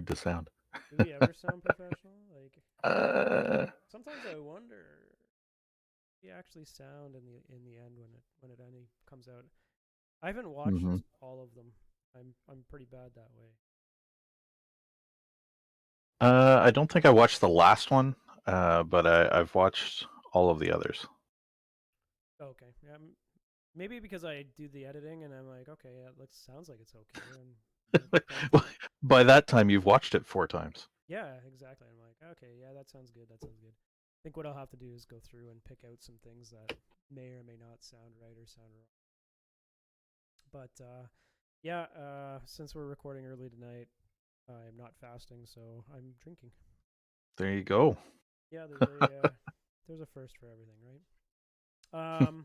to sound. Do we ever sound professional? Like Uh, sometimes I wonder we actually sound in the end when it any comes out. I haven't watched hmm all of them. I'm pretty bad that way. I don't think I watched the last one, but I've watched all of the others. Okay, yeah, maybe because I do the editing and I'm like, okay, yeah, it looks sounds like it's okay, and don't. By that time, you've watched it 4 times. Yeah, exactly. I'm like, okay, yeah, that sounds good. That sounds good. I think what I'll have to do is go through and pick out some things that may or may not sound right or sound wrong. But yeah, since we're recording early tonight, I'm not fasting, so I'm drinking. There you go. Yeah, there's a first for everything, right?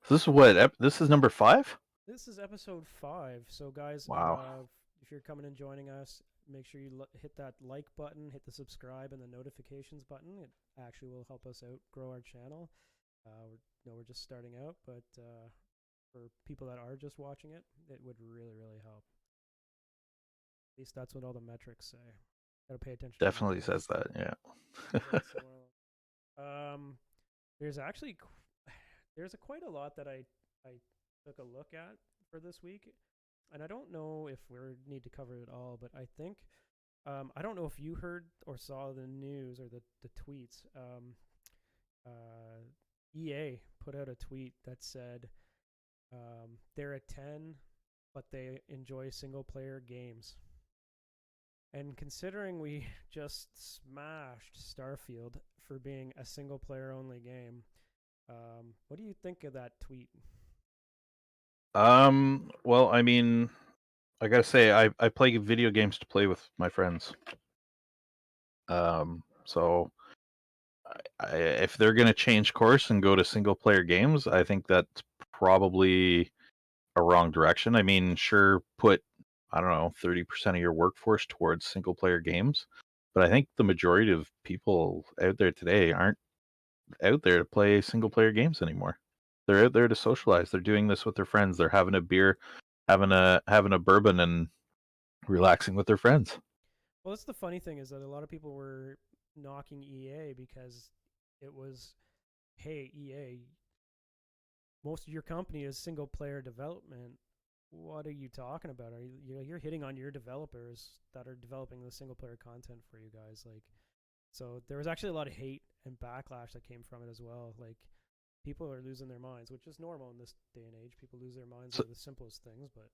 This is what? This is number 5? This is episode 5. So guys, Wow. if you're coming and joining us, make sure you hit that like button, hit the subscribe and the notifications button. It actually will help us out grow our channel. We're just starting out, but for people that are just watching it, it would really, really help. At least that's what all the metrics say. Got to pay attention to Definitely metrics. says that, Says yeah. that somewhere. There's actually there's quite a lot that I took a look at for this week, and I don't know if we need to cover it all, but I think I don't know if you heard or saw the news or the tweets. EA put out a tweet that said they're a 10, but they enjoy single player games. And considering we just smashed Starfield for being a single player only game, what do you think of that tweet? Well, I mean, I gotta say, I play video games to play with my friends. So if they're gonna change course and go to single player games, I think that's probably a wrong direction. I mean, sure, put I don't know 30% of your workforce towards single player games, but I think the majority of people out there today aren't out there to play single player games anymore. They're out there to socialize. They're doing this with their friends. They're having a beer, having a bourbon, and relaxing with their friends. Well, that's the funny thing is that a lot of people were knocking EA because it was, hey, EA, most of your company is single player development. What are you talking about? Are you're hitting on your developers that are developing the single player content for you guys? Like, so there was actually a lot of hate and backlash that came from it as well. Like, people are losing their minds, which is normal in this day and age. People lose their minds So, over the simplest things, but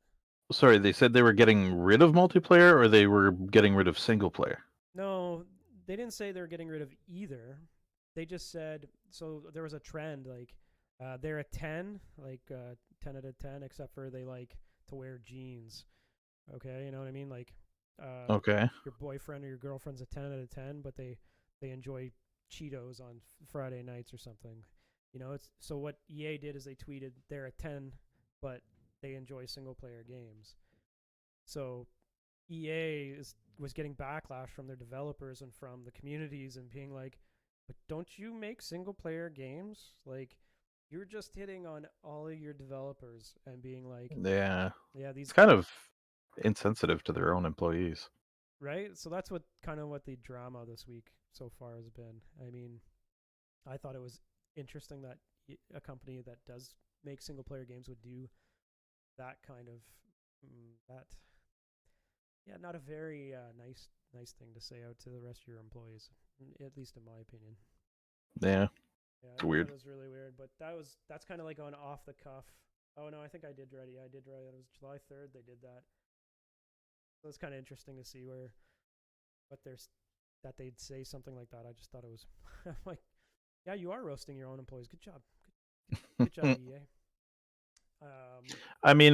sorry, they said they were getting rid of multiplayer, or they were getting rid of single player. no, they didn't say they were getting rid of either. They just said so. There was a trend like they're a 10, like 10 out of 10, except for they like to wear jeans. Okay, you know what I mean? Like Okay. your boyfriend or your girlfriend's a 10 out of 10, but they enjoy Cheetos on Friday nights or something. You know, it's so what EA did is they tweeted they're a 10, but they enjoy single player games. So was getting backlash from their developers and from the communities and being like, but don't you make single player games? Like, you're just hitting on all of your developers and being like, Yeah, yeah, it's these, kind of insensitive to their own employees. right? So that's what kind of what the drama this week so far has been. I mean, I thought it was interesting that a company that does make single player games would do that kind of that. Yeah, not a very nice thing to say out to the rest of your employees, at least in my opinion. Yeah, Yeah, I it's thought weird. that was really weird, but that's kind of like on off the cuff. Oh no, I think I did ready. I did right. It was July 3rd. They did that. So it's kind of interesting to see where what there's that they'd say something like that. I just thought it was I'm like, yeah, you are roasting your own employees. Good job. Good job, EA. I mean,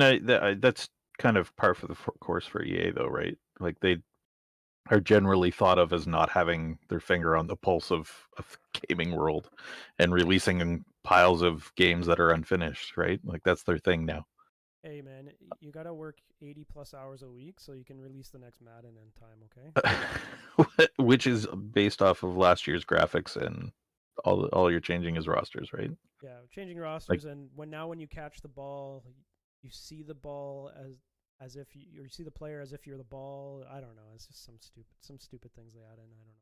that's kind of par for the course for EA, though, right? Like they are generally thought of as not having their finger on the pulse of gaming world and releasing piles of games that are unfinished, right? Like that's their thing now. Hey man, you gotta work 80 plus hours a week so you can release the next Madden in time. Okay. Which is based off of last year's graphics, and all you're changing is rosters, right? Yeah, changing Like rosters and when you catch the ball, you see the ball as if you see the player as if you're the ball. I don't know. It's just some stupid things they add in. I don't know.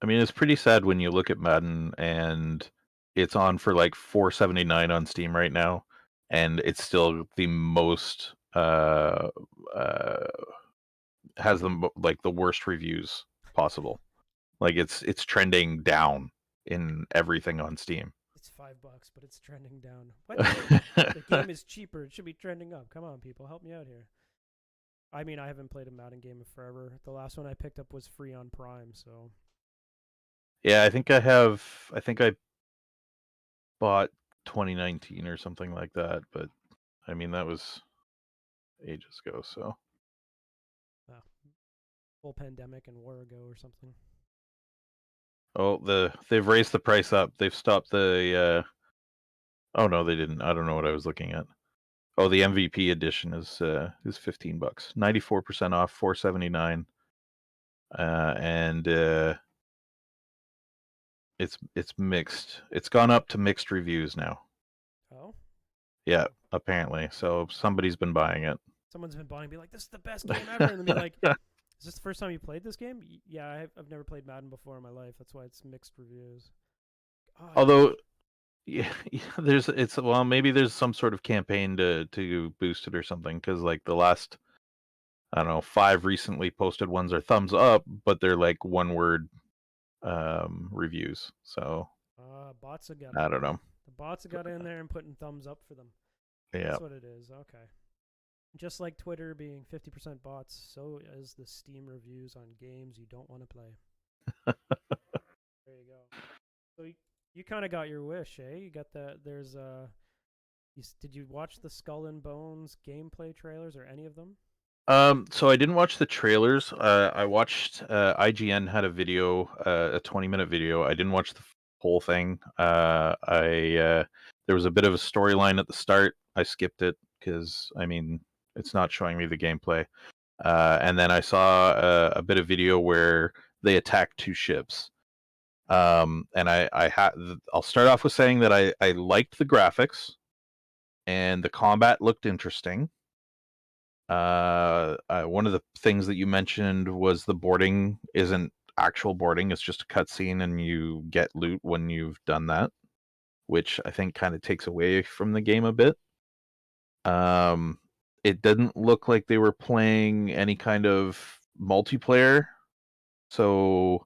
I mean, it's pretty sad when you look at Madden and it's on for like 4.79 on Steam right now, and it's still the most has like the worst reviews possible. Like it's trending down in everything on Steam. It's $5, but it's trending down. What? The game is cheaper. It should be trending up. Come on, people, help me out here. I mean, I haven't played a Madden game in forever. The last one I picked up was free on Prime, so Yeah, I think I have. I think I bought 2019 or something like that, but I mean that was ages ago. So full pandemic and war ago or something. they've raised the price up. They've stopped the. Oh no, they didn't. I don't know what I was looking at. Oh, the MVP edition is $15, 94% off, 4.79, and it's mixed. It's gone up to mixed reviews now. Oh, Yeah, apparently. So somebody's been buying it. someone's been buying, be like, "This is the best game ever," and then be like, "Is this the first time you played this game?" Yeah, I've never played Madden before in my life. That's why it's mixed reviews. Oh, Although, yeah, maybe there's some sort of campaign to boost it or something, because like the last, I don't know, 5 recently posted ones are thumbs up, but they're like one word reviews. So bots have got I in don't there. know. The bots have got in there and putting thumbs up for them. Yeah. That's what it is. Okay. Just like Twitter being 50% bots, so is the Steam reviews on games you don't want to play. There you go. So you kind of got your wish, eh? You got the there's did you watch the Skull and Bones gameplay trailers or any of them? So I didn't watch the trailers. I watched IGN had a video, a 20-minute video. I didn't watch the whole thing. I There was a bit of a storyline at the start. I skipped it because I mean it's not showing me the gameplay. And then I saw a bit of video where they attacked 2 ships. And I'll start off with saying that I liked the graphics and the combat looked interesting. One of the things that you mentioned was the boarding isn't actual boarding; it's just a cutscene, and you get loot when you've done that, which I think kind of takes away from the game a bit. Um, it didn't look like they were playing any kind of multiplayer, so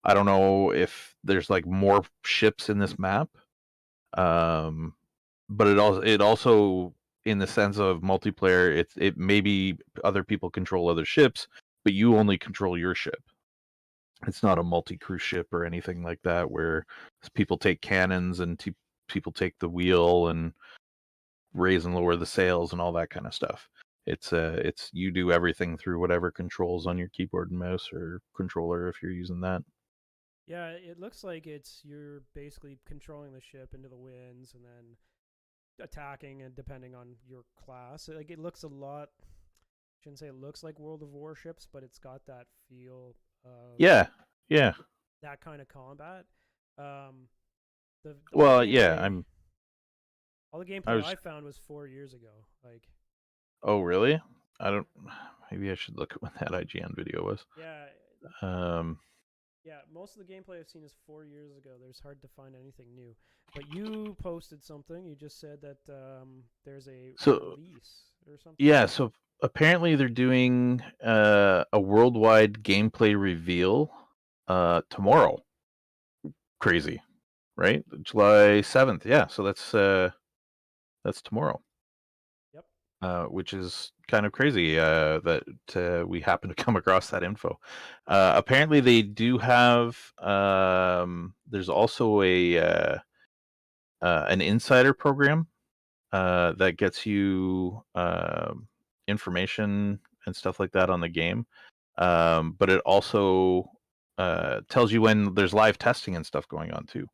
I don't know if there's like more ships in this map. Um, but it also in the sense of multiplayer, it maybe other people control other ships, but you only control your ship. It's not a multi-cruise ship or anything like that where people take cannons and people take the wheel and raise and lower the sails and all that kind of stuff. It's you do everything through whatever controls on your keyboard and mouse or controller if you're using that. Yeah, it looks like you're basically controlling the ship into the winds and then attacking and depending on your class. Like it looks a lot. Shouldn't say it looks like World of Warships, but it's got that feel of Yeah, yeah. that kind of combat. Um, the all the Well, yeah. gameplay, all the I gameplay was. I found was 4 years ago. Like, Oh, really? I don't. Maybe I should look at when that IGN video was. yeah, Um, yeah. Most of the gameplay I've seen is 4 years ago. There's hard to find anything new. But you posted something. You just said that there's a so release or something. yeah, so apparently they're doing a worldwide gameplay reveal tomorrow. Crazy, right? July 7th. Yeah, so that's tomorrow. Yep. Which is kind of crazy that we happen to come across that info. Apparently, they do have. There's also an insider program that gets you information and stuff like that on the game. But it also tells you when there's live testing and stuff going on too.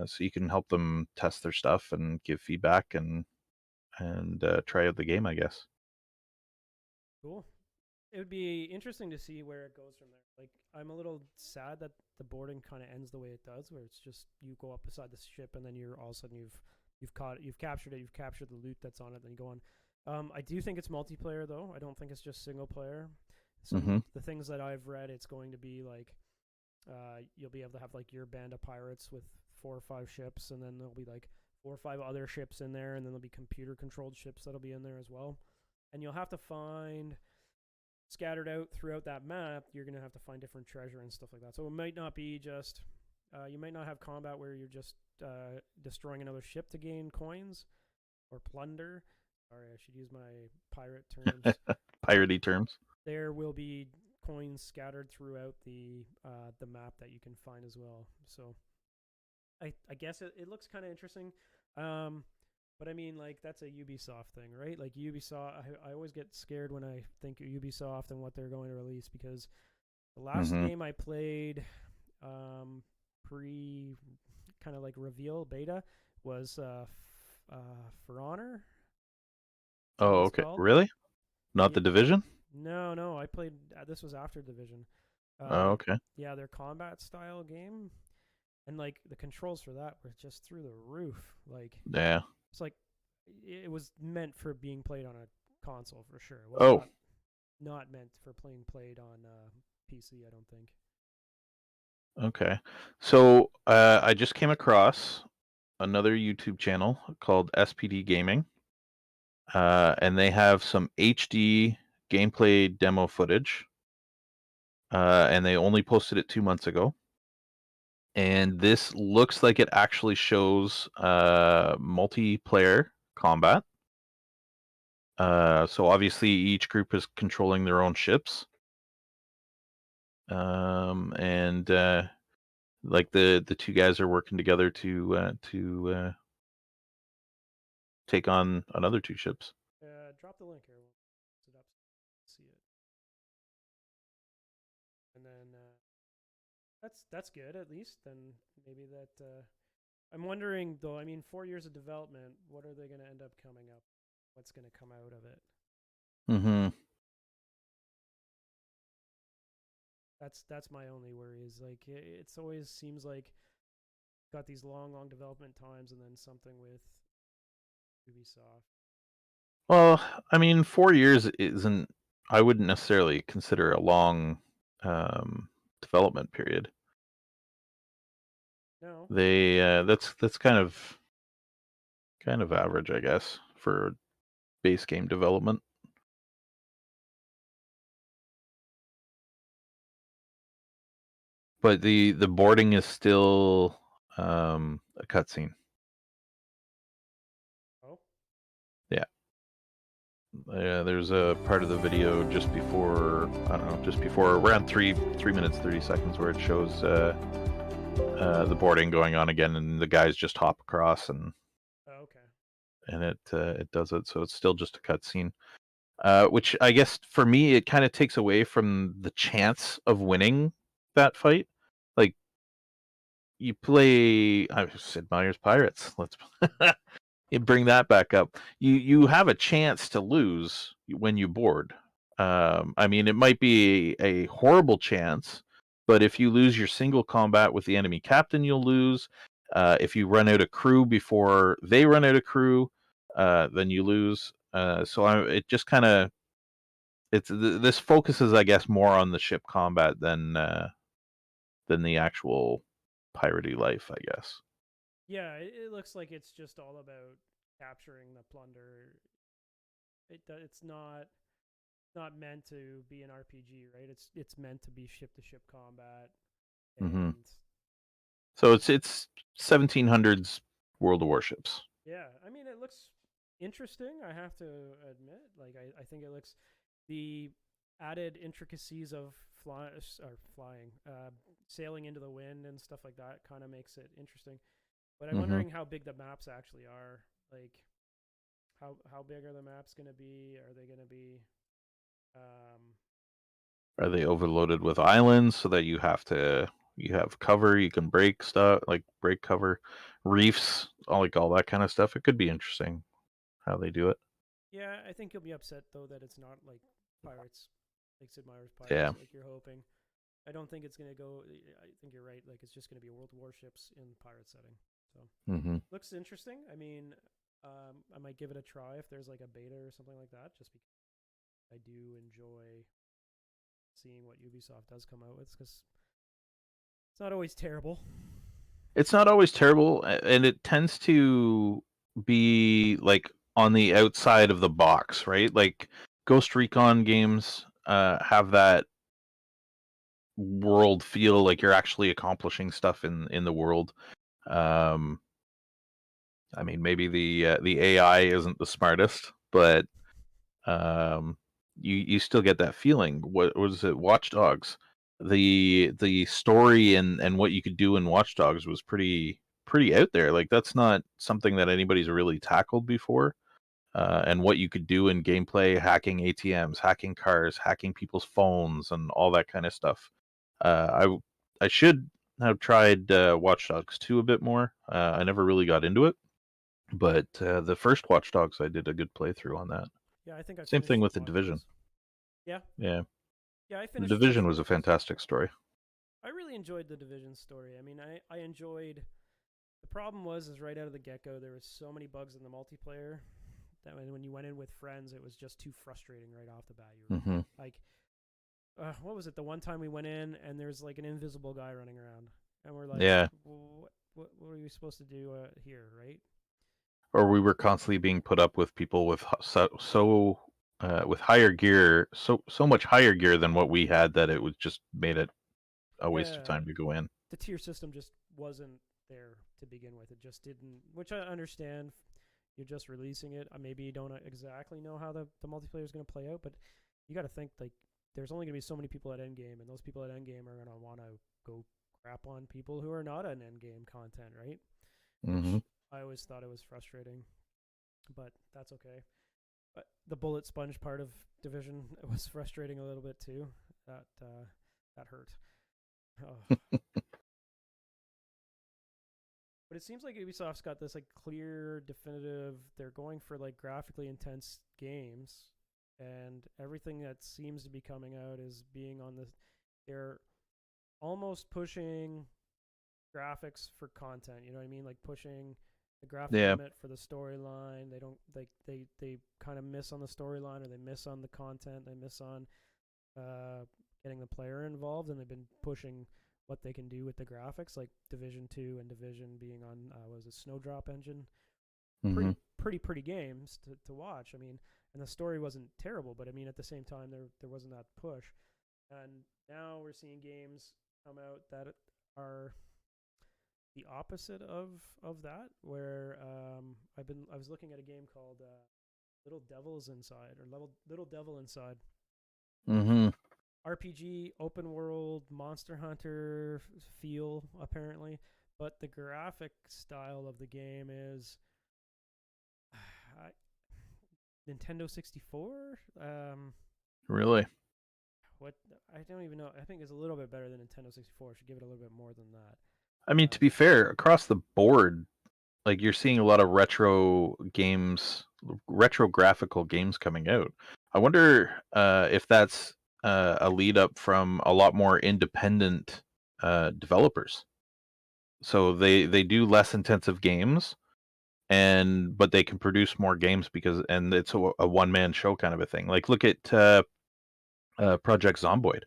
So you can help them test their stuff and give feedback and try out the game, I guess. Cool. It would be interesting to see where it goes from there. Like, I'm a little sad that the boarding kind of ends the way it does, where it's just you go up beside the ship and then you're all of a sudden you've captured it, you've captured the loot that's on it, then you go on. I do think it's multiplayer though. I don't think it's just single player. Mm-hmm. The things that I've read, it's going to be like you'll be able to have like your band of pirates with 4 or 5 ships, and then there'll be like 4 or 5 other ships in there, and then there'll be computer controlled ships that'll be in there as well. And you'll have to find scattered out throughout that map. You're gonna have to find different treasure and stuff like that. So it might not be just you might not have combat where you're just destroying another ship to gain coins or plunder. Sorry, I should use my pirate terms. Piratey terms. There will be coins scattered throughout the map that you can find as well. So I guess it looks kind of interesting. But I mean, like, that's a Ubisoft thing, right? Like, Ubisoft, I always get scared when I think of Ubisoft and what they're going to release, because the last Mm-hmm. game I played pre kind of like reveal beta was For Honor. Is that what Oh, it's okay. called? Really? Not Yeah. the Division? No, I played. This was after Division. Oh, okay. Yeah, their combat style game, and like the controls for that were just through the roof. Like, Yeah. it's like it was meant for being played on a console for sure. It was Oh, not meant for played on PC. I don't think. okay. So I just came across another YouTube channel called SPD Gaming, and they have some HD gameplay demo footage, and they only posted it 2 months ago. And this looks like it actually shows multiplayer combat. So obviously each group is controlling their own ships, and like the two guys are working together to take on another two ships. Drop the link here. We'll it up. See it, and then that's good at least. Then maybe that. I'm wondering though. I mean, 4 years of development. What are they going to end up coming up? What's going to come out of it? Mm-hmm. That's my only worry. Is like it's always seems like got these long development times, and then something with Ubisoft. Well, I mean, 4 years isn't. I wouldn't necessarily consider a long um, development period. No. That's kind of average, I guess, for base game development. But the boarding is still a cutscene. Oh. Yeah. There's a part of the video just before, I don't know, just before around 3 minutes 30 seconds, where it shows the boarding going on again, and the guys just hop across, and Oh, okay. it does it. So it's still just a cutscene, which I guess for me it kind of takes away from the chance of winning that fight. Like, you play, I Sid Meier's Pirates. Let's you bring that back up. You have a chance to lose when you board. I mean, it might be a horrible chance, but if you lose your single combat with the enemy captain, you'll lose. If you run out of crew before they run out of crew, then you lose. It just kind of this focuses, I guess, more on the ship combat than the actual piratey life, I guess. Yeah, it looks like it's just all about capturing the plunder. It's not meant to be an RPG, right? It's meant to be ship to ship combat, Hmm. and So it's 1700s World of Warships. yeah, I mean, it looks interesting. I have to admit, like I think it looks the added intricacies of flying, sailing into the wind and stuff like that kind of makes it interesting. But I'm Hmm. wondering how big the maps actually are. Like, how big are the maps going to be? Are they going to be um, Are they overloaded with islands so that you have cover, you can break stuff, like break cover, reefs, all that kind of stuff? It could be interesting how they do it. Yeah, I think you'll be upset though that it's not like Pirates, like Sid Meier's Yeah. Pirates, like you're hoping. I don't think it's gonna go. I think you're right. Like it's just gonna be World Warships in pirate setting. So Hmm. looks interesting. I mean, I might give it a try if there's like a beta or something like that, just because I do enjoy seeing what Ubisoft does come out with, because it's not always terrible. It's not always terrible, and it tends to be like on the outside of the box, right? Like Ghost Recon games have that world feel, like you're actually accomplishing stuff in the world. Um, I mean, maybe the AI isn't the smartest, but um, you still get that feeling. What was it? Watch Dogs. The story and what you could do in Watch Dogs was pretty out there. Like that's not something that anybody's really tackled before. And what you could do in gameplay, hacking ATMs, hacking cars, hacking people's phones, and all that kind of stuff. I should have tried Watch Dogs 2 a bit more. I never really got into it, but the first Watch Dogs, I did a good playthrough on that. Yeah, I think I Same thing finished with the Watch Division. Dogs. Yeah, Yeah, yeah, I the finished Division Watch was a Dogs. fantastic story. I really enjoyed the Division story. I mean, I enjoyed. The problem was, is right out of the get go, there was so many bugs in the multiplayer that when you went in with friends, it was just too frustrating right off the bat. You were Hmm. like, what was it? The one time we went in and there's like an invisible guy running around, and we're like, Yeah, what are we supposed to do here, right? or we were constantly being put up with people with with higher gear, so much higher gear than what we had that it was just made it a waste of Yeah, time to go in. the tier system just wasn't there to begin with. It just didn't, which I understand. You're just releasing it. Maybe you don't exactly know how the multiplayer is going to play out, but you got to think like there's only going to be so many people at endgame, and those people at endgame are going to want to go crap on people who are not on endgame content, right? Hmm. Which I always thought it was frustrating, but that's okay. But the bullet sponge part of Division was frustrating a little bit too. That hurt. Oh. But it seems like Ubisoft's got this like clear, definitive. They're going for like graphically intense games, and everything that seems to be coming out is being on the. They're almost pushing graphics for content. You know what I mean? Like pushing the graphic Yeah. limit for the storyline. They don't like they kind of miss on the storyline, or they miss on the content. They miss on uh, getting the player involved, and they've been pushing what they can do with the graphics, like Division 2 and Division being on was a Snowdrop engine. Hmm. Pretty games to watch. I mean, and the story wasn't terrible, but I mean at the same time there wasn't that push. And now we're seeing games come out that are the opposite of that, where I was looking at a game called Little Devils Inside, or Little Devil Inside. Hmm. RPG, open world, Monster Hunter feel apparently, but the graphic style of the game is Nintendo 64. Really. What I don't even know. I think it's a little bit better than Nintendo 64. I should give it a little bit more than that. I mean, to be fair, across the board, like you're seeing a lot of retro games, retro graphical games coming out. I wonder if that's a lead up from a lot more independent developers. So they do less intensive games, and but they can produce more games because and it's a one man show kind of a thing. Like look at Project Zomboid.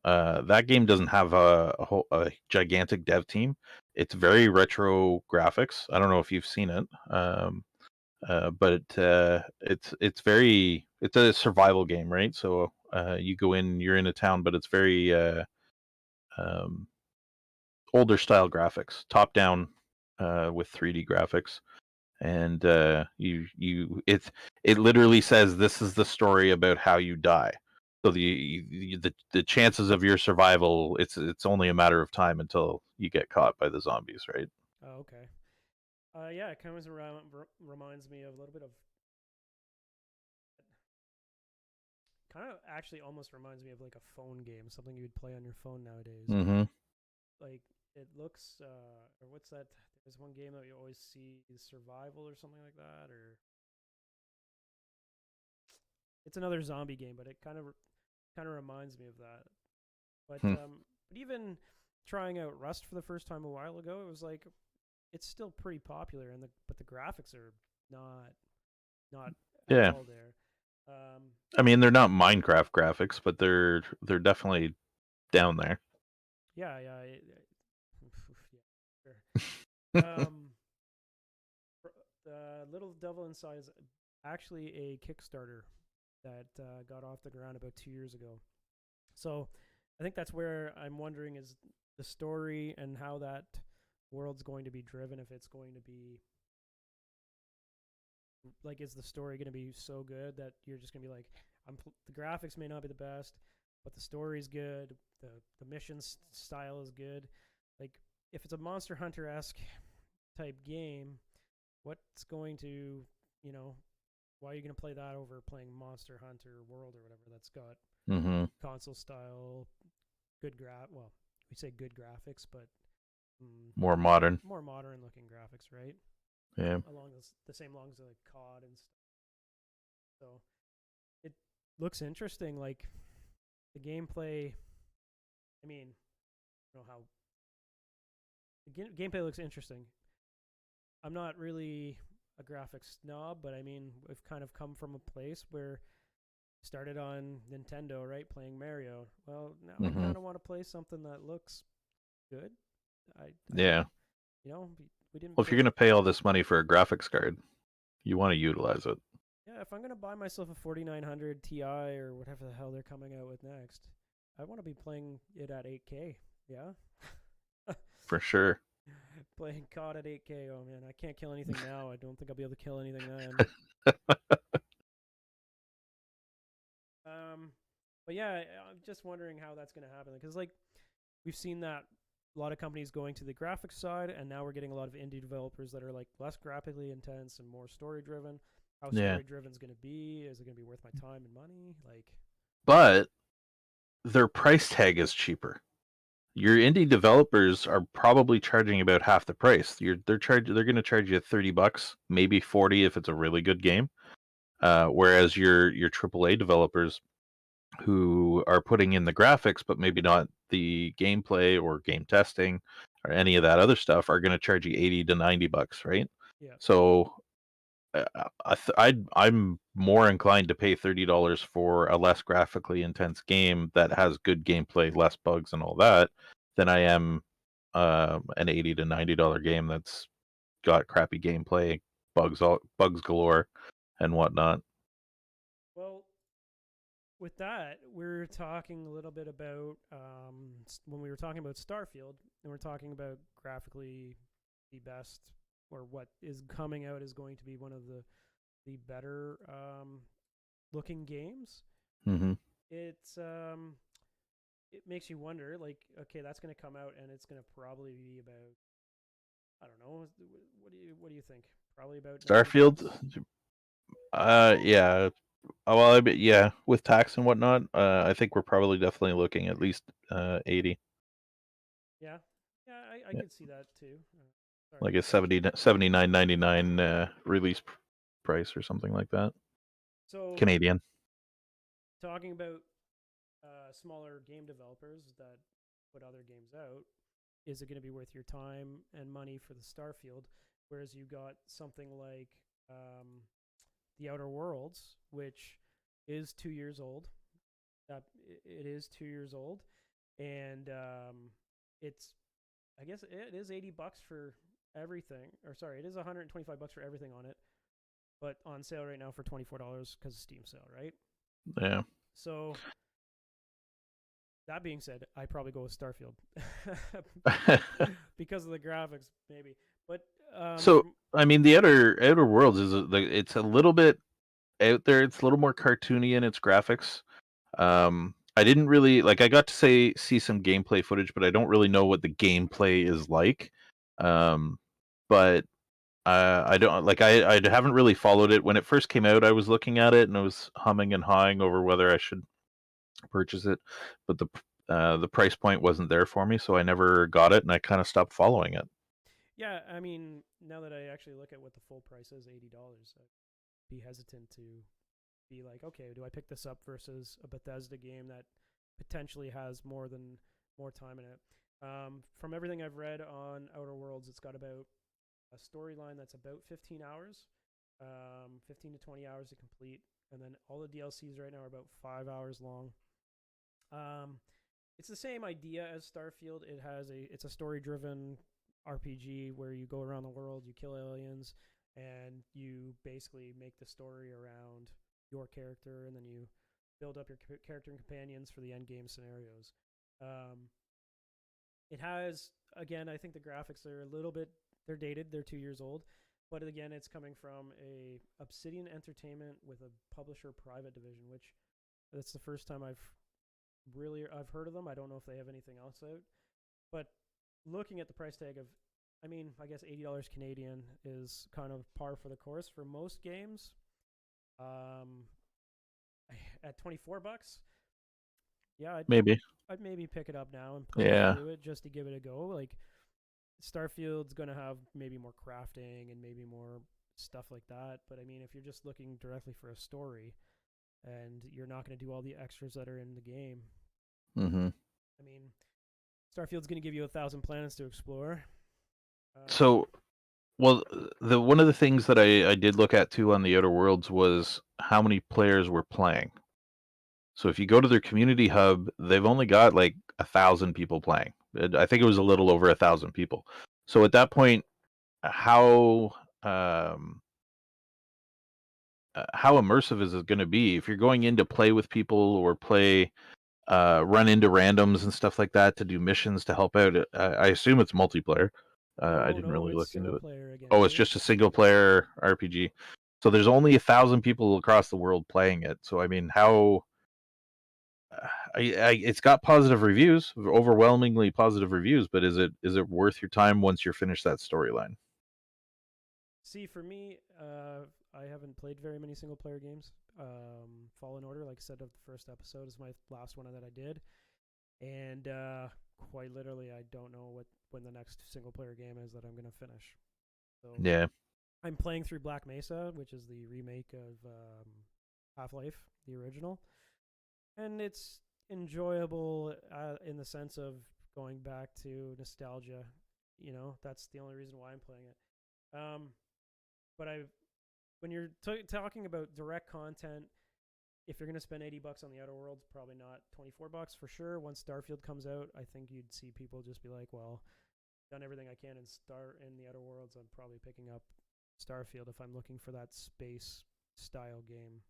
That game doesn't have a gigantic dev team. It's very retro graphics. I don't know if you've seen it, but it's a survival game, right? So you go in, you're in a town, but it's very um, older style graphics, top down with 3D graphics, and it literally says this is the story about how you die. So the chances of your survival, it's only a matter of time until you get caught by the zombies, right? Oh, okay. Yeah, it kind of reminds me of a little bit of. Kind of actually almost reminds me of like a phone game, something you'd play on your phone nowadays. Mm-hmm. Like it looks, or what's that? There's one game that you always see, Survival or something like that, or it's another zombie game, but it kind of reminds me of that. Hmm. But even trying out Rust for the first time a while ago, it was like it's still pretty popular, and but the graphics are not at Yeah. all there. I mean, they're not Minecraft graphics, but they're definitely down there. Yeah, yeah, yeah, sure. The Little Devil Inside is actually a Kickstarter that got off the ground about 2 years ago. So I think that's where I'm wondering is the story and how that world's going to be driven. If it's going to be like, is the story going to be so good that you're just going to be like, the graphics may not be the best, but the story's good. The mission style is good. Like, if it's a Monster Hunter esque type game, what's going to, you know, why are you going to play that over playing Monster Hunter World or whatever that's got Mm-hmm. console style well, we say good graphics, but More modern. more modern looking graphics, right? Yeah. Along the same lines as like COD and stuff. So it looks interesting. Like the gameplay. I mean, I don't know how the gameplay looks interesting. I'm not really a graphics snob, but I mean, we've kind of come from a place where started on Nintendo, right, playing Mario. Well, now I Mm-hmm. kind of want to play something that looks good. I Yeah. didn't, you know, we didn't Well, if you're play. gonna pay all this money for a graphics card, you want to utilize it. Yeah, if I'm gonna buy myself a 4900 Ti or whatever the hell they're coming out with next, I want to be playing it at 8K. Yeah, For sure. playing COD at 8K. Oh man, I can't kill anything now. I don't think I'll be able to kill anything then. Um, but yeah, I'm just wondering how that's gonna happen because like we've seen that a lot of companies going to the graphics side, and now we're getting a lot of indie developers that are like less graphically intense and more story driven. How Yeah. story driven is going to be? Is it going to be worth my time and money? Like, But their price tag is cheaper. Your indie developers are probably charging about half the price. They're going to charge you $30, maybe 40 if it's a really good game. Whereas your AAA developers who are putting in the graphics but maybe not the gameplay or game testing or any of that other stuff are going to charge you 80 to $90, right? yeah, So I'm more inclined to pay $30 for a less graphically intense game that has good gameplay, less bugs, and all that, than I am an $80 to $90 game that's got crappy gameplay, bugs galore, and whatnot. well, with that, we're talking a little bit about when we were talking about Starfield, and we're talking about graphically the best, or what is coming out is going to be one of the better looking games. Hmm. It's it makes you wonder, like, okay, that's going to come out, and it's going to probably be about, I don't know, what do you think? Probably about Starfield, $90. yeah. Well, yeah, with tax and whatnot, I think we're probably definitely looking at least 80. Yeah, yeah, I Yeah. could see that too. Sorry, Like I a cut you. 79.99 release price or something like that. So Canadian. talking about smaller game developers that put other games out, is it going to be worth your time and money for the Starfield? Whereas you got something like the Outer Worlds, which is 2 years old. It is 2 years old, and it's, I guess it is $80 for everything. Or sorry, it is $125 for everything on it, but on sale right now for $24 because of Steam sale, right? Yeah. So that being said, I probably go with Starfield because of the graphics, maybe. But So, from I mean, the Outer Worlds it's a little bit out there. It's a little more cartoony in its graphics. I didn't really like. I got to see some gameplay footage, but I don't really know what the gameplay is like. Um, but I don't like. I haven't really followed it. When it first came out, I was looking at it and I was humming and hawing over whether I should purchase it, but the price point wasn't there for me, so I never got it, and I kind of stopped following it. yeah, I mean, now that I actually look at what the full price is, $80, I'd be hesitant to be like, okay, do I pick this up versus a Bethesda game that potentially has more time in it? From everything I've read on Outer Worlds, it's got about a storyline that's about 15 hours, 15 to 20 hours to complete, and then all the DLCs right now are about 5 hours long. Um, it's the same idea as Starfield. It's a story driven RPG where you go around the world, you kill aliens, and you basically make the story around your character, and then you build up your character and companions for the end game scenarios. Um, it has, again, I think the graphics are a little bit, they're dated, they're 2 years old, but again, it's coming from a Obsidian Entertainment with a publisher private division, which that's the first time I've heard of them. I don't know if they have anything else out, but looking at the price tag of, I mean, I guess $80 Canadian is kind of par for the course for most games. Um, at $24, yeah, Maybe. I'd maybe pick it up now and play Yeah. through it just to give it a go. Like Starfield's gonna have maybe more crafting and maybe more stuff like that. But I mean, if you're just looking directly for a story and you're not gonna do all the extras that are in the game, Hmm. I mean, Starfield's gonna give you 1,000 planets to explore. So, well, the one of the things that I did look at too on the Outer Worlds was how many players were playing. So if you go to their community hub, they've only got like 1,000 people playing. I think it was a little over 1,000 people. So at that point, how um, how immersive is it going to be if you're going in to play with people or play run into randoms and stuff like that to do missions to help out? I assume it's multiplayer. I No, didn't no, really it's look into single it. player again, Oh, it's dude. just a single player RPG. So there's only 1,000 people across the world playing it. So I mean, how it's got positive reviews, overwhelmingly positive reviews, but is it worth your time once you're finished that storyline? See, for me, I haven't played very many single player games. Fallen Order, like I said, of the first episode is my last one that I did, and quite literally, I don't know when the next single player game is that I'm gonna finish. So Yeah. I'm playing through Black Mesa, which is the remake of Half Life, the original, and it's enjoyable in the sense of going back to nostalgia. You know, that's the only reason why I'm playing it. But I when you're talking about direct content, if you're going to spend $80 on the Outer Worlds, probably not $24 for sure. Once Starfield comes out, I think you'd see people just be like, well, done everything I can in the Outer Worlds. I'm probably picking up Starfield if I'm looking for that space style game.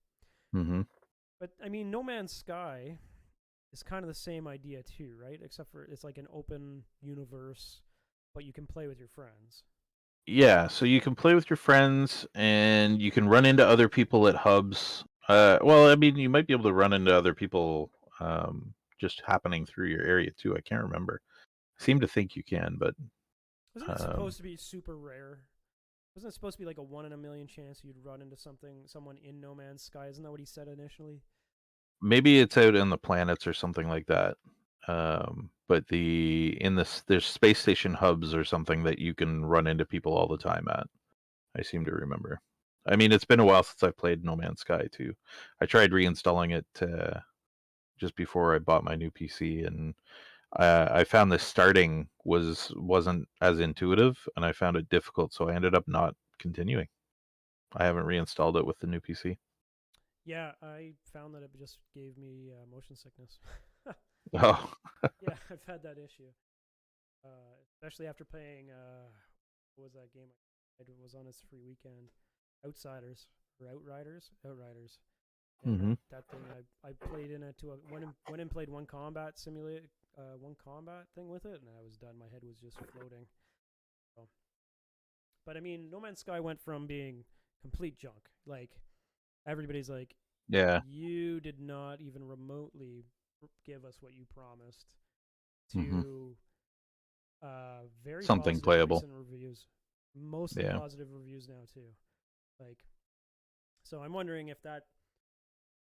Hmm. But I mean, No Man's Sky is kind of the same idea too, right? Except for it's like an open universe, but you can play with your friends. Yeah, so you can play with your friends and you can run into other people at hubs. Well, I mean, you might be able to run into other people just happening through your area too. I can't remember. I seem to think you can, but Wasn't it um, supposed to be super rare? Wasn't it supposed to be like a 1 in a million chance you'd run into someone in No Man's Sky? Isn't that what he said initially? maybe it's out in the planets or something like that. But there's space station hubs or something that you can run into people all the time at. I seem to remember. I mean, it's been a while since I played No Man's Sky too. I tried reinstalling it just before I bought my new PC, and I found the starting wasn't as intuitive, and I found it difficult, so I ended up not continuing. I haven't reinstalled it with the new PC. Yeah, I found that it just gave me motion sickness. Oh. Yeah, I've had that issue, especially after playing. What was that game? It was on its free weekend. Outsiders or Outriders, and Hmm. that thing I played in it to went and played one combat thing with it, and I was done. My head was just floating. So, but I mean, No Man's Sky went from being complete junk. Like everybody's like, Yeah. you did not even remotely give us what you promised, Hmm. to very Something positive playable. recent reviews, mostly Yeah. positive reviews now too. Like, so I'm wondering if that.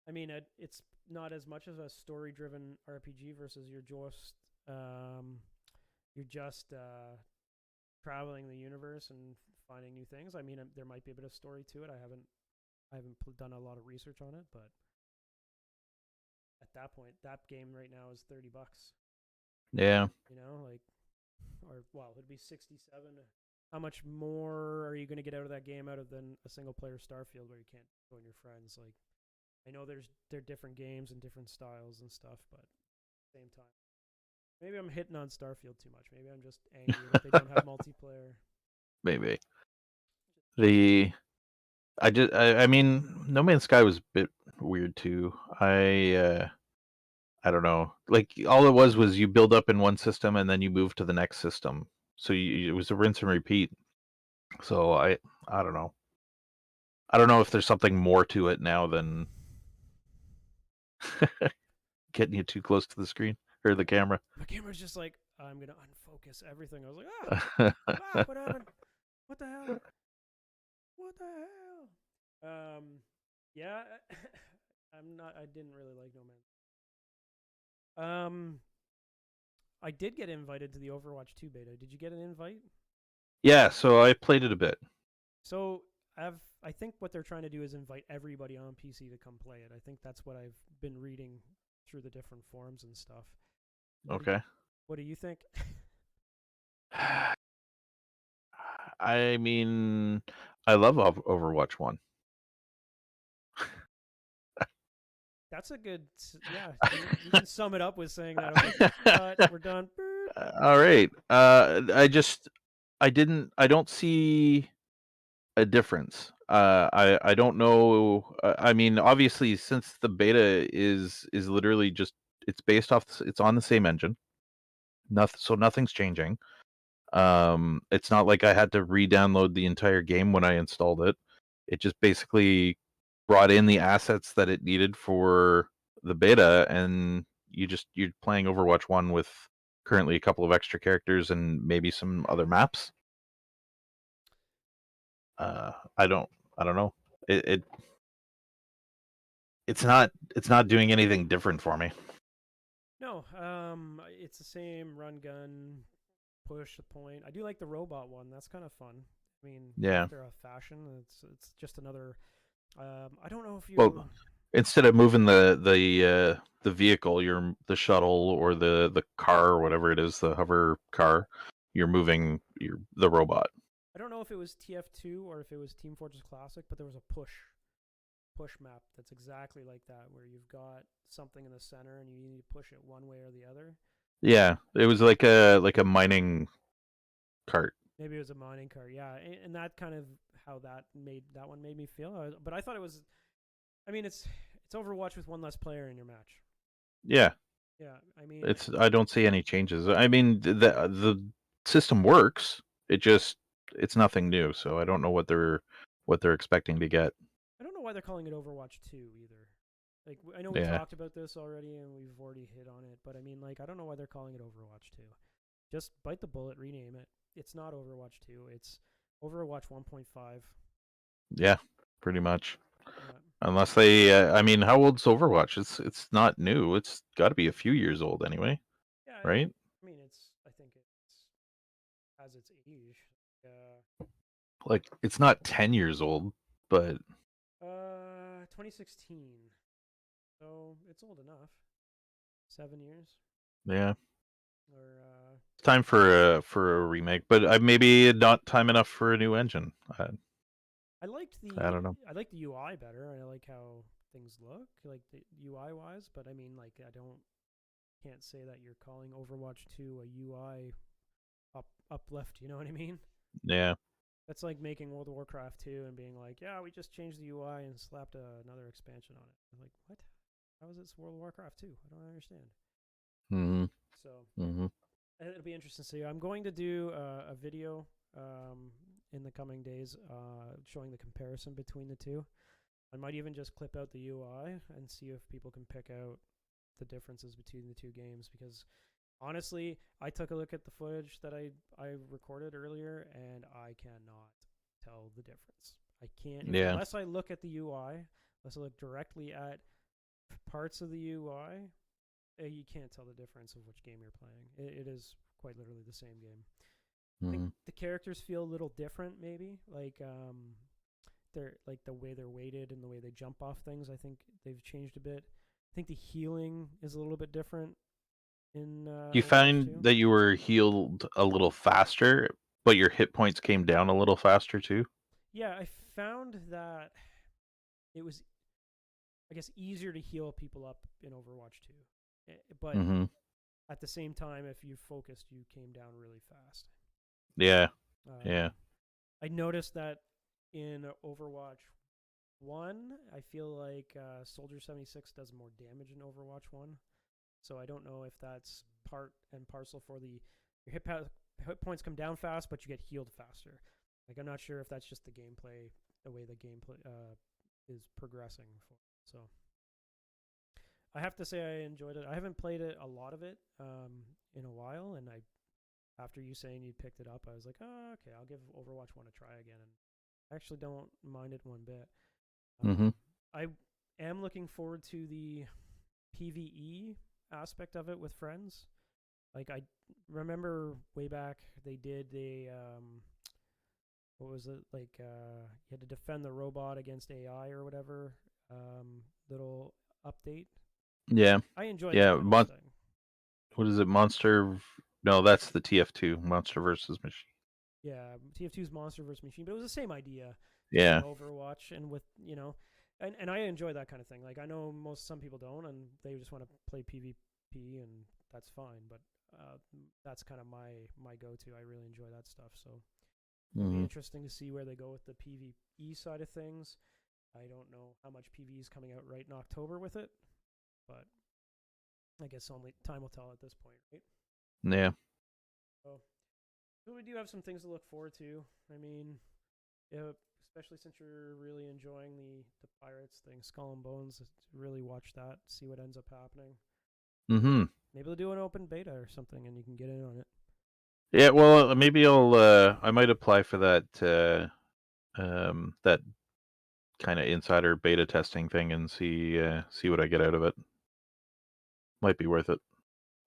I mean, it's not as much as a story-driven RPG versus um, you're just traveling the universe and finding new things. I mean, there might be a bit of story to it. I haven't done a lot of research on it, but at that point, that game right now is $30. Yeah. You know, like, or well, it'd be 67 how much more are you going to get out of that game out of than a single player Starfield where you can't join your friends? Like, I know they're different games and different styles and stuff, but at the same time, maybe I'm hitting on Starfield too much. Maybe I'm just angry that they don't have multiplayer. Maybe the I mean, No Man's Sky was a bit weird too. I don't know. Like all it was you build up in one system and then you move to the next system. So it was a rinse and repeat. So I don't know. I don't know if there's something more to it now than getting you too close to the screen or the camera. My camera's just like, I'm gonna unfocus everything. I was like, what happened? What the hell? What the hell? Yeah, I didn't really like No Man. I did get invited to the Overwatch 2 beta. Did you get an invite? Yeah, so I played it a bit. So I think what they're trying to do is invite everybody on PC to come play it. I think that's what I've been reading through the different forums and stuff. Okay. What do you think? I mean, I love Overwatch 1. That's a good, yeah. You can sum it up with saying that. Okay, cut. We're done. All right. I don't see a difference. I don't know. I mean, obviously, since the beta is literally just it's based off. It's on the same engine. So nothing's changing. It's not like I had to re-download the entire game when I installed it. It just basically brought in the assets that it needed for the beta, and you're playing Overwatch 1 with currently a couple of extra characters and maybe some other maps. I don't know. It it's not doing anything different for me. No, it's the same run gun, push the point. I do like the robot one. That's kind of fun. I mean, Yeah. after a fashion, it's just another. I don't know if you. Well, instead of moving the vehicle, the shuttle or the car or whatever it is, the hover car, you're moving the robot. I don't know if it was TF2 or if it was Team Fortress Classic, but there was a push map that's exactly like that, where you've got something in the center and you need to push it one way or the other. Yeah, it was like a mining cart. Maybe it was a mining cart, yeah, and that kind of how that one made me feel. But I thought it was. I mean, it's Overwatch with one less player in your match. Yeah, Yeah, I mean, I don't see any changes. I mean, the system works. It's nothing new. So I don't know what they're expecting to get. I don't know why they're calling it Overwatch 2 either. Like, I know we Yeah. talked about this already and we've already hit on it, but I mean, like, I don't know why they're calling it Overwatch 2. Just bite the bullet, rename it. It's not Overwatch 2. It's Overwatch 1.5. Yeah, pretty much. Yeah. Unless they, I mean, how old's Overwatch? It's not new. It's got to be a few years old anyway, Yeah, right? I mean, I think it's has its age. Like it's not 10 years old, but 2016. So it's old enough. 7 years. yeah, Or it's time for a remake. But maybe not time enough for a new engine. I liked I don't know. the UI better. I like how things look, like the UI wise. But I mean, like, can't say that you're calling Overwatch 2 a UI uplift. You know what I mean? Yeah. That's like making World of Warcraft 2 and being like, yeah, we just changed the UI and slapped another expansion on it. I'm like, what? How is this World of Warcraft 2? I don't understand. Mm-hmm. So Mm-hmm. it'll be interesting to see. I'm going to do a video in the coming days showing the comparison between the two. I might even just clip out the UI and see if people can pick out the differences between the two games, because honestly, I took a look at the footage that I recorded earlier and I cannot tell the difference. I can't Yeah. unless I look at the UI, unless I look directly at parts of the UI, you can't tell the difference of which game you're playing. It is quite literally the same game. I think the characters feel a little different, maybe. Like they're like the way they're weighted and the way they jump off things. I think they've changed a bit. I think the healing is a little bit different in You Overwatch found 2. that you were healed a little faster But your hit points came down a little faster too. Yeah, I found that it was, I guess, easier to heal people up in Overwatch 2. But Mm-hmm. at the same time, if you focused, you came down really fast. Yeah. Yeah. Um, I noticed that in Overwatch 1, I feel like Soldier 76 does more damage in Overwatch 1. So I don't know if that's part and parcel for the your hit points come down fast, but you get healed faster. Like I'm not sure if that's just the way the gameplay is progressing. So I have to say I enjoyed it. I haven't played it a lot of it in a while, and after you saying you picked it up, I was like, oh, okay, I'll give Overwatch 1 a try again, and I actually don't mind it one bit. Mm-hmm. I am looking forward to the PVE aspect of it with friends. Like I remember way back they did what was it like you had to defend the robot against AI or whatever little update. Yeah. I enjoy that Yeah. kind of thing. What is it? Monster? No, that's the TF2. Monster versus Machine. Yeah, TF2's Monster vs Machine, but it was the same idea, just in Yeah. Overwatch and with and I enjoy that kind of thing. Like I know some people don't, and they just want to play PvP, and that's fine. But that's kind of my go-to. I really enjoy that stuff. So it'll be Mm-hmm. interesting to see where they go with the PvE side of things. I don't know how much PvE is coming out right in October with it, but I guess only time will tell at this point, right? Yeah. So, so we do have some things to look forward to. I mean, yeah, especially since you're really enjoying the Pirates thing, Skull and Bones. Really watch that, see what ends up happening. Mm-hmm. Maybe they'll do an open beta or something, and you can get in on it. Yeah. Well, maybe I might apply for that kind of insider beta testing thing and see what I get out of it. Might be worth it.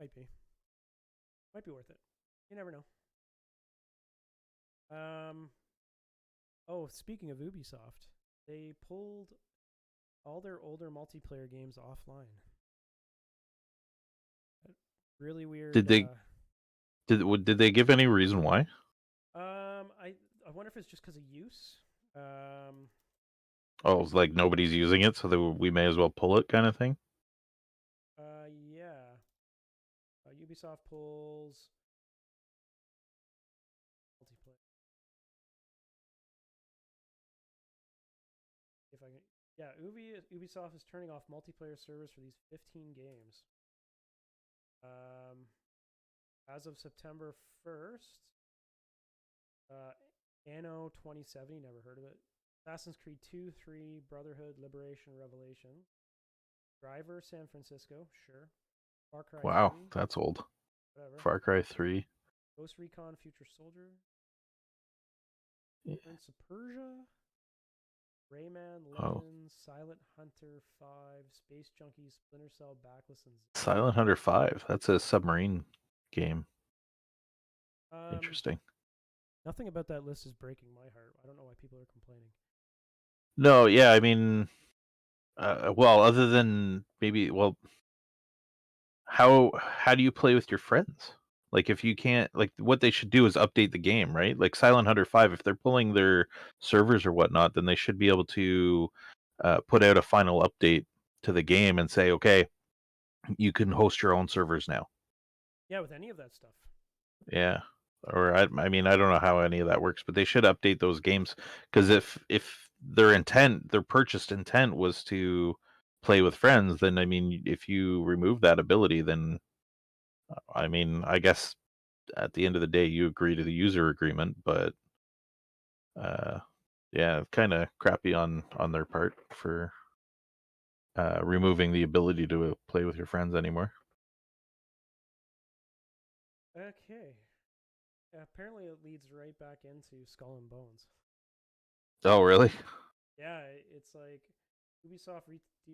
Might be, might be worth it. You never know. Um. Oh, speaking of Ubisoft, they pulled all their older multiplayer games offline. Really weird. Did they did they give any reason why? I wonder if it's just because of use. Um, Oh, it's like nobody's using it, so we may as well pull it, kind of thing. yeah. Ubisoft pulls multiplayer. If I can, yeah, Ubisoft is turning off multiplayer servers for these 15 games. Um, as of September 1st, uh, Anno 2070, never heard of it. Assassin's Creed 2, 3, Brotherhood, Liberation, Revelation. Driver, San Francisco, sure. Far Cry Wow, 3, that's old. whatever. Far Cry 3. Ghost Recon, Future Soldier. Yeah. Prince of Persia. Rayman Oh, Legends, Silent Hunter 5, Space Junkies, Splinter Cell, Backless, and Zelda. Silent Hunter 5. That's a submarine game. Um, Interesting. Nothing about that list is breaking my heart. I don't know why people are complaining. No, yeah, I mean, well, other than maybe, well, how do you play with your friends? Like, if you can't, like, what they should do is update the game, right? Like Silent Hunter 5, if they're pulling their servers or whatnot, then they should be able to put out a final update to the game and say, okay, you can host your own servers now. Yeah, with any of that stuff. Yeah. Or I mean, I don't know how any of that works, but they should update those games because if their purchased intent was to play with friends, then I mean, if you remove that ability, then I mean, I guess at the end of the day, you agree to the user agreement, but uh, yeah, kind of crappy on their part for removing the ability to play with your friends anymore. Okay. Apparently, it leads right back into Skull and Bones. Oh, really? Yeah, it's like Ubisoft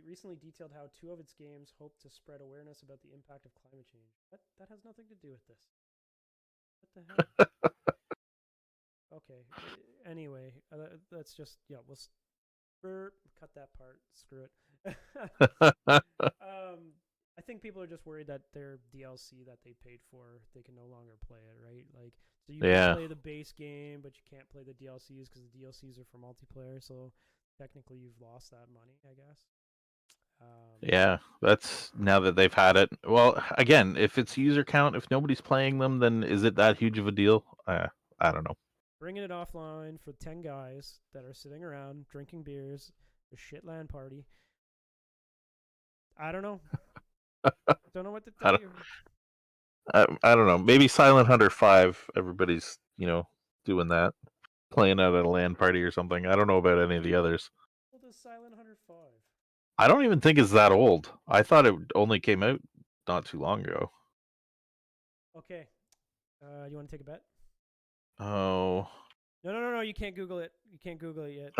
recently detailed how two of its games hope to spread awareness about the impact of climate change. That has nothing to do with this. What the hell? Okay. Anyway, that's just we'll cut that part. Screw it. I think think people are just worried that their DLC that they paid for, they can no longer play it, right? Like, so you can Yeah. play the base game, but you can't play the DLCs because the DLCs are for multiplayer. So technically, you've lost that money, I guess. Yeah, that's now that they've had it. Well, again, if it's user count, if nobody's playing them, then is it that huge of a deal? I don't know. Bringing it offline for 10 guys that are sitting around drinking beers, a shit LAN party. I don't know. Don't know what to I tell don't, you. I don't know. Maybe Silent Hunter 5, everybody's, doing that, playing out at a LAN party or something. I don't know about any of the others. What is Silent Hunter 5? I don't even think it's that old. I thought it only came out not too long ago. Okay. You want to take a bet? Oh. No. You can't Google it. You can't Google it yet.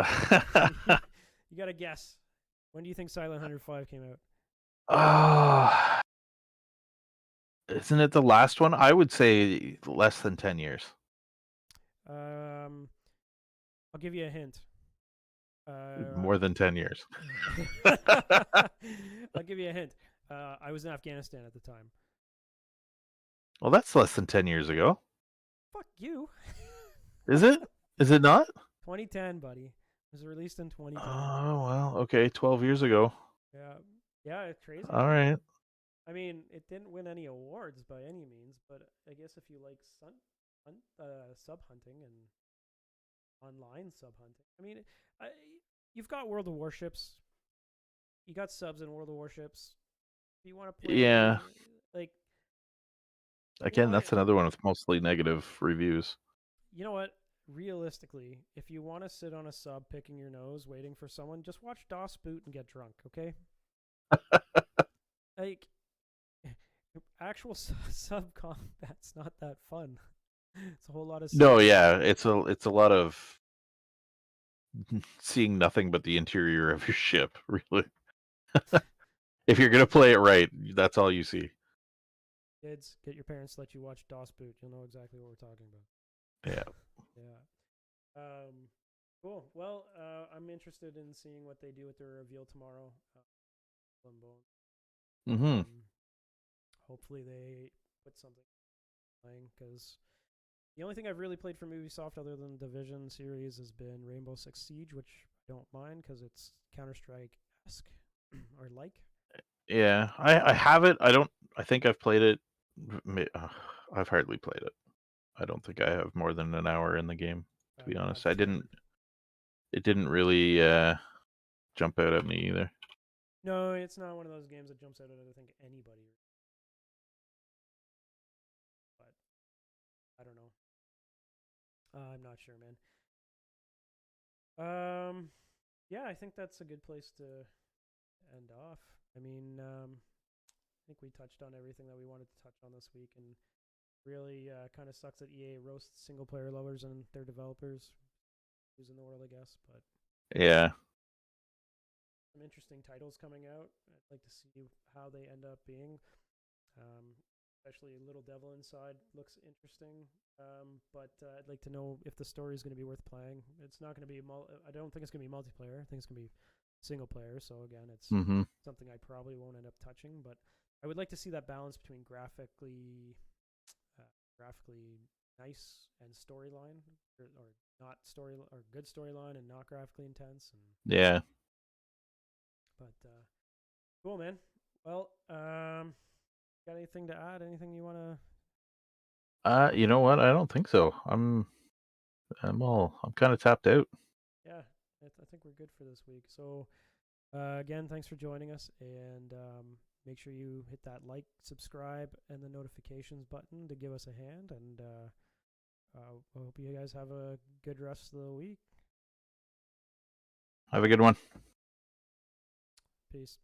You got to guess. When do you think Silent Hunter 5 came out? Isn't it the last one? I would say less than 10 years. I'll give you a hint. More than 10 years. I'll give you a hint. I was in Afghanistan at the time. Well, that's less than 10 years ago. Fuck you. Is it? Is it not? 2010, buddy. It was released in 2010. Oh, well, okay, 12 years ago. Yeah, it's crazy. All right. I mean, it didn't win any awards by any means, but I guess if you like sub hunting and online sub hunting, I mean, you've got World of Warships. You got subs in World of Warships. If you want to play, Yeah. like, Again, that's another one with mostly negative reviews. You know what? Realistically, if you want to sit on a sub picking your nose waiting for someone, just watch DOS boot and get drunk, okay? Like, actual sub combat's not that fun. It's a whole lot of No, yeah, it's a lot of seeing nothing but the interior of your ship, really. If you're gonna play it right, that's all you see. Kids, get your parents to let you watch DOS boot. You'll know exactly what we're talking about. Yeah. Yeah. Cool. Well, I'm interested in seeing what they do with their reveal tomorrow. Mm-hmm. Hopefully they put something playing, because the only thing I've really played from Ubisoft other than the Division series has been Rainbow Six Siege, which I don't mind because it's Counter-Strike-esque or like. Yeah, I have it. I think I've played it. I've hardly played it. I don't think I have more than an hour in the game, to be honest. It didn't really jump out at me either. No, it's not one of those games that jumps out at I think anybody. But I don't know. I'm not sure, man. Yeah, I think that's a good place to end off. I mean, I think we touched on everything that we wanted to touch on this week, and really kind of sucks that EA roasts single player lovers and their developers who's in the world, I guess. But yeah, some interesting titles coming out. I'd like to see how they end up being. Especially Little Devil Inside looks interesting. But I'd like to know if the story is going to be worth playing. It's not going to be. I don't think it's going to be multiplayer. I think it's going to be single player. So again, it's something I probably won't end up touching. But I would like to see that balance between graphically nice and storyline, or not story, or good storyline and not graphically intense. And yeah. But cool, man. Well, got anything to add? Anything you want to? You know what? I don't think so. I'm kind of tapped out. Yeah, I think we're good for this week. So, again, thanks for joining us, and make sure you hit that like, subscribe, and the notifications button to give us a hand. And I hope you guys have a good rest of the week. Have a good one. Peace.